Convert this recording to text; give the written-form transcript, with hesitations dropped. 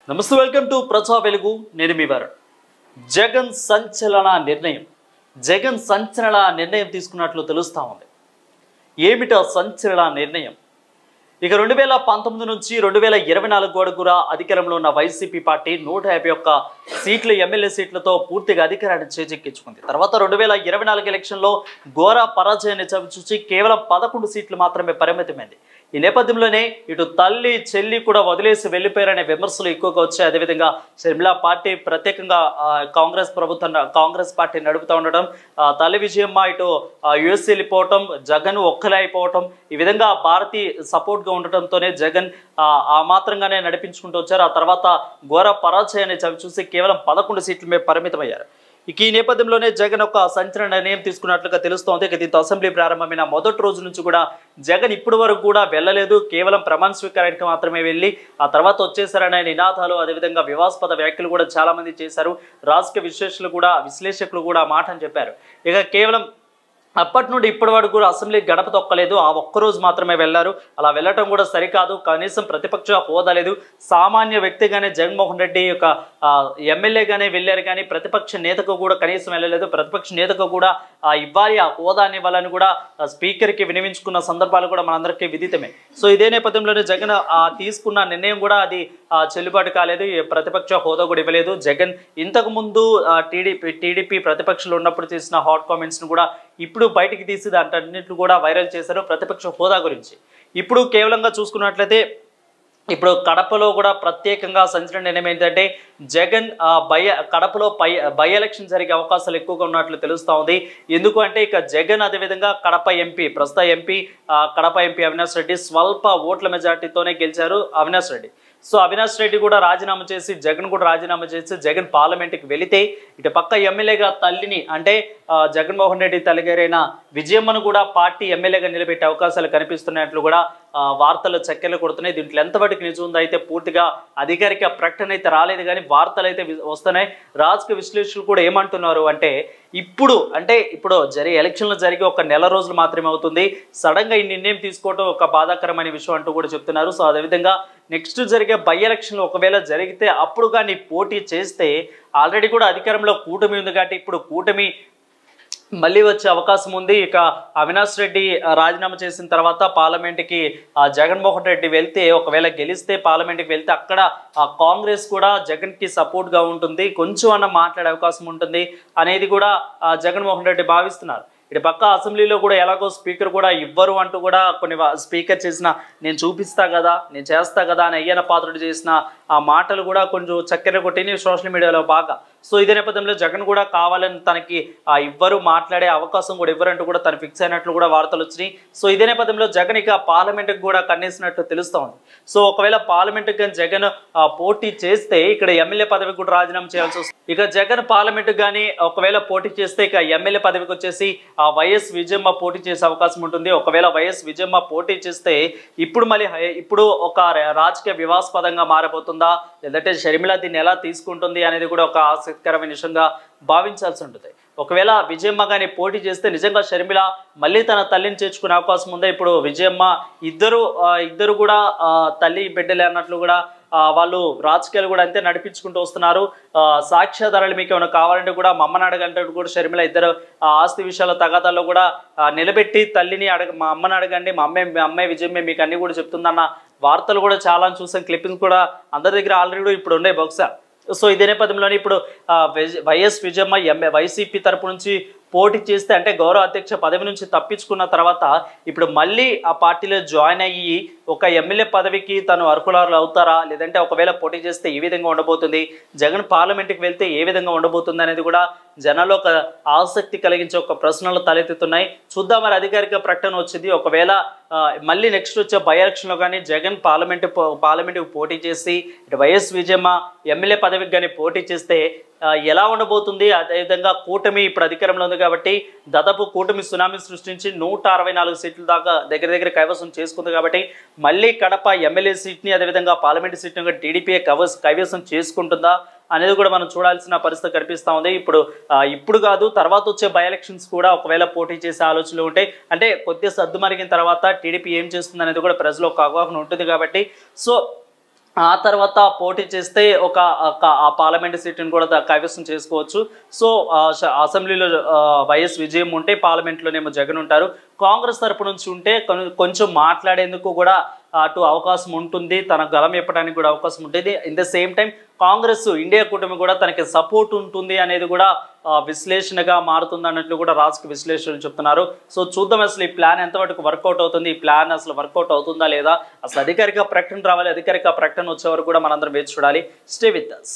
నమస్తే, welcome to ప్రజా వెలుగు. నేను మీ వారు. జగన్ సంచలన నిర్ణయం తీసుకున్నట్లు తెలుస్తా ఉంది. ఏమిటా సంచలన నిర్ణయం? ఇక 2019 నుంచి 2024 వరకు కూడా అధికారంలో ఉన్న వైసీపీ పార్టీ 151 సీట్ల ఎమ్మెల్యే సీట్లతో పూర్తిగా అధికారాన్ని చేజిక్కించుకుంది. తర్వాత 2024 ఎలక్షన్లో ఘోర పరాజయాన్ని చవిచూసి కేవలం 11 సీట్లు మాత్రమే పరిమితమైంది. ఈ నేపథ్యంలోనే ఇటు తల్లి చెల్లి కూడా వదిలేసి వెళ్ళిపోయారనే విమర్శలు ఎక్కువగా వచ్చాయి. అదేవిధంగా షర్మిల పార్టీ ప్రత్యేకంగా కాంగ్రెస్ పార్టీ నడుపుతూ ఉండడం, తల్లి విజయమ్మ ఇటు యుఎస్ వెళ్ళిపోవటం, జగన్ ఒక్కలే అయిపోవటం, ఈ విధంగా భారతి సపోర్ట్గా ఉండటంతోనే జగన్ ఆ మాత్రంగానే నడిపించుకుంటూ వచ్చారు. ఆ తర్వాత ఘోర పరాజయాన్ని చవిచూసి కేవలం 11 సీట్లమే పరిమితమయ్యారు. ఇక ఈ నేపథ్యంలోనే జగన్ ఒక సంచలన నిర్ణయం తీసుకున్నట్లుగా తెలుస్తోంది. దీంతో అసెంబ్లీ ప్రారంభమైన మొదటి రోజు నుంచి కూడా జగన్ ఇప్పటి వరకు కూడా వెళ్ళలేదు. కేవలం ప్రమాణ స్వీకారానికి మాత్రమే వెళ్ళి ఆ తర్వాత వచ్చేసారనే నినాదాలు, అదేవిధంగా వివాదాస్పద వ్యాఖ్యలు కూడా చాలా మంది చేశారు. రాజకీయ విశ్లేషకులు కూడా మాటని చెప్పారు. ఇక కేవలం అప్పటి నుండి ఇప్పటి వరకు కూడా అసెంబ్లీ గడప తొక్కలేదు. ఆ ఒక్కరోజు మాత్రమే వెళ్లారు. అలా వెళ్ళటం కూడా సరికాదు. కనీసం ప్రతిపక్ష హోదా లేదు. సామాన్య వ్యక్తిగానే జగన్మోహన్ రెడ్డి యొక్క ఎమ్మెల్యేగానే వెళ్ళారు, కానీ ప్రతిపక్ష నేతకు కూడా కనీసం వెళ్ళలేదు. ప్రతిపక్ష నేతకు కూడా ఇవ్వాలి, ఆ హోదాని ఇవ్వాలని కూడా స్పీకర్కి వినియోగించుకున్న సందర్భాలు కూడా మనందరికీ విదితమే. సో ఇదే నేపథ్యంలోనే జగన్ తీసుకున్న నిర్ణయం కూడా అది చెల్లుబాటు కాలేదు. ప్రతిపక్ష హోదా కూడా ఇవ్వలేదు. జగన్ ఇంతకు ముందు టీడీపీ ప్రతిపక్షంలో ఉన్నప్పుడు చేసిన హాట్ కామెంట్స్ ను కూడా ఇప్పుడు బయటికి తీసి దాంట్లో కూడా వైరల్ చేశారు ప్రతిపక్ష హోదా గురించి. ఇప్పుడు కేవలంగా చూసుకున్నట్లయితే ఇప్పుడు కడపలో కూడా ప్రత్యేకంగా సంచలన నిర్ణయం ఏంటంటే జగన్ కడపలో బై ఎలక్షన్ జరిగే అవకాశాలు ఎక్కువగా ఉన్నట్లు తెలుస్తూ ఉంది. ఎందుకు అంటే ఇక జగన్ అదేవిధంగా ప్రస్తుత ఎంపీ కడప ఎంపీ అవినాష్ రెడ్డి స్వల్ప ఓట్ల మెజార్టీతోనే గెలిచారు అవినాష్ రెడ్డి. సో అవినాష్ రెడ్డి కూడా రాజీనామా చేసి జగన్ కూడా రాజీనామా చేసి జగన్ పార్లమెంట్కి వెళితే ఇటు పక్క ఎమ్మెల్యేగా తల్లిని అంటే జగన్మోహన్ రెడ్డి తల్లిగారైన విజయమ్మను కూడా పార్టీ ఎమ్మెల్యేగా నిలబెట్టే అవకాశాలు కనిపిస్తున్నట్లు కూడా వార్తలు చక్కెర్లు కొడుతున్నాయి. దీంట్లో ఎంతవరకు నిజం ఉందో అయితే పూర్తిగా అధికారిక ప్రకటన అయితే రాలేదు, కానీ వార్తలు అయితే వస్తున్నాయి. రాజకీయ విశ్లేషకులు కూడా ఏమంటున్నారు అంటే ఇప్పుడు ఎలక్షన్లు జరిగి ఒక నెల రోజులు మాత్రమే అవుతుంది, సడన్ గా ఈ నిర్ణయం తీసుకోవడం ఒక బాధాకరమైన విషయం అంటూ కూడా చెప్తున్నారు. సో అదేవిధంగా నెక్స్ట్ జరిగే బై ఎలక్షన్లు ఒకవేళ జరిగితే అప్పుడు కానీ పోటీ చేస్తే ఆల్రెడీ కూడా అధికారంలో కూటమి ఉంది కాబట్టి ఇప్పుడు కూటమి మళ్ళీ వచ్చే అవకాశం ఉంది. ఇక అవినాష్ రెడ్డి రాజీనామా చేసిన తర్వాత పార్లమెంట్కి జగన్మోహన్ రెడ్డి వెళ్తే, ఒకవేళ గెలిస్తే పార్లమెంట్కి వెళ్తే అక్కడ కాంగ్రెస్ కూడా జగన్కి సపోర్ట్గా ఉంటుంది, కొంచెం అన్న మాట్లాడే అవకాశం ఉంటుంది అనేది కూడా జగన్మోహన్ రెడ్డి భావిస్తున్నారు. ఇటు పక్క అసెంబ్లీలో కూడా ఎలాగో స్పీకర్ కూడా ఇవ్వరు అంటూ కూడా కొన్ని స్పీకర్ చేసిన నేను చూపిస్తా కదా, నేను చేస్తా కదా అని అయ్యన్న పాత్రుడు చేసిన ఆ మాటలు కూడా కొంచెం చక్కెర కొట్టినాయి సోషల్ మీడియాలో బాగా. సో ఇదే నేపథ్యంలో జగన్ కూడా కావాలని తనకి ఇవ్వరు, మాట్లాడే అవకాశం కూడా ఇవ్వరంటూ కూడా తను ఫిక్స్ అయినట్లు కూడా వార్తలు వచ్చినాయి. సో ఇదే నేపథ్యంలో జగన్ ఇక పార్లమెంట్కి కూడా కన్నేసినట్టు తెలుస్తూ ఉంది. సో ఒకవేళ పార్లమెంట్కి కానీ జగన్ పోటీ చేస్తే ఇక్కడ ఎమ్మెల్యే పదవికి కూడా రాజీనామా చేయాల్సి వస్తుంది. ఇక జగన్ పార్లమెంట్కి కానీ ఒకవేళ పోటీ చేస్తే ఇక ఎమ్మెల్యే పదవికి వచ్చేసి వైఎస్ విజయమ్మ పోటీ చేసే అవకాశం ఉంటుంది. ఒకవేళ వైఎస్ విజయమ్మ పోటీ చేస్తే ఇప్పుడు ఒక రాజకీయ వివాదాస్పదంగా మారబోతుందా, లేదంటే షర్మిల దీన్ని ఎలా తీసుకుంటుంది అనేది కూడా ఒక ఆసక్తికరమైన విషయంగా భావించాల్సి ఉంటుంది. ఒకవేళ విజయమ్మ కానీ పోటీ చేస్తే నిజంగా షర్మిల మళ్ళీ తన తల్లిని చేర్చుకునే అవకాశం ఉందా? ఇప్పుడు విజయమ్మ ఇద్దరు కూడా తల్లి బిడ్డలే అన్నట్లు కూడా వాళ్ళు రాజకీయాలు కూడా అంతే నడిపించుకుంటూ వస్తున్నారు. సాక్ష్యాధారాలు మీకు ఏమైనా కావాలంటే కూడా మా అమ్మని అడగంటే కూడా షర్మిల ఇద్దరు ఆస్తి విషయాల తగాదాల్లో కూడా నిలబెట్టి తల్లిని మా అమ్మని అడగండి, మా అమ్మాయి విజయమ్మే మీకు అన్ని కూడా చెప్తుందన్న వార్తలు కూడా చాలా చూసాం. క్లిప్పింగ్స్ కూడా అందరి దగ్గర ఆల్రెడీ ఇప్పుడు ఉన్నాయి బహుశా. సో ఇదే నేపథ్యంలోనే ఇప్పుడు వైఎస్ విజయమ్మ వైసీపీ తరపు నుంచి పోటీ చేస్తే అంటే గౌరవ అధ్యక్ష పదవి నుంచి తప్పించుకున్న తర్వాత ఇప్పుడు మళ్ళీ ఆ పార్టీలో జాయిన్ అయ్యి ఒక ఎమ్మెల్యే పదవికి తను అర్హురాలు అవుతారా, లేదంటే ఒకవేళ పోటీ చేస్తే ఏ విధంగా ఉండబోతుంది, జగన్ పార్లమెంట్కి వెళ్తే ఏ విధంగా ఉండబోతుంది అనేది కూడా జనాల్లో ఒక ఆసక్తి కలిగించే ఒక ప్రశ్నలు తలెత్తుతున్నాయి. చూద్దాం, మరి అధికారిక ప్రకటన వచ్చింది. ఒకవేళ మళ్ళీ నెక్స్ట్ వచ్చే బై ఎలక్షన్లో కానీ జగన్ పార్లమెంట్కి పోటీ చేసి ఇటు వైఎస్ విజయమ్మ ఎమ్మెల్యే పదవికి కానీ పోటీ చేస్తే ఎలా ఉండబోతుంది? అదేవిధంగా కూటమి ఇప్పుడు అధికారంలో ఉంది కాబట్టి దాదాపు కూటమి సునామీ సృష్టించి 164 సీట్ల దాకా దగ్గర కైవసం చేసుకుంది కాబట్టి మళ్ళీ కడప ఎమ్మెల్యే సీట్ని అదేవిధంగా పార్లమెంట్ సీట్ని టీడీపీ కైవసం చేసుకుంటుందా అనేది కూడా మనం చూడాల్సిన పరిస్థితి కనిపిస్తూ ఉంది. ఇప్పుడు కాదు, తర్వాత వచ్చే బై ఎలక్షన్స్ కూడా ఒకవేళ పోటీ చేసే ఆలోచనలు ఉంటాయి. అంటే కొద్దిగా సర్దు మరిగిన తర్వాత టీడీపీ ఏం చేస్తుంది అనేది కూడా ప్రజలు ఒక అవగాహన ఉంటుంది కాబట్టి సో ఆ తర్వాత పోటీ చేస్తే ఆ పార్లమెంట్ సీటును కూడా కైవసం చేసుకోవచ్చు. సో అసెంబ్లీలో వైఎస్ విజయం ఉంటే పార్లమెంట్లోనేమో జగన్ ఉంటారు. కాంగ్రెస్ తరపు నుంచి ఉంటే కొంచెం మాట్లాడేందుకు కూడా అటు అవకాశం ఉంటుంది, తన గలం చెప్పడానికి కూడా అవకాశం ఉంటుంది. In the same time Congress India కూటమి కూడా తనకి సపోర్ట్ ఉంటుంది అనేది కూడా విశ్లేషణగా మారుతుంది అన్నట్లు కూడా రాజకీయ విశ్లేషణలు చెప్తున్నారు. సో చూద్దాం అసలు ఈ ప్లాన్ ఎంతవరకు వర్కౌట్ అవుతుంది, ఈ ప్లాన్ అసలు వర్కౌట్ అవుతుందా లేదా, అసలు అధికారిక ప్రకటన రావాలి, అధికారిక ప్రకటన వచ్చే వరకు కూడా మనందరం వేచి చూడాలి. Stay with us.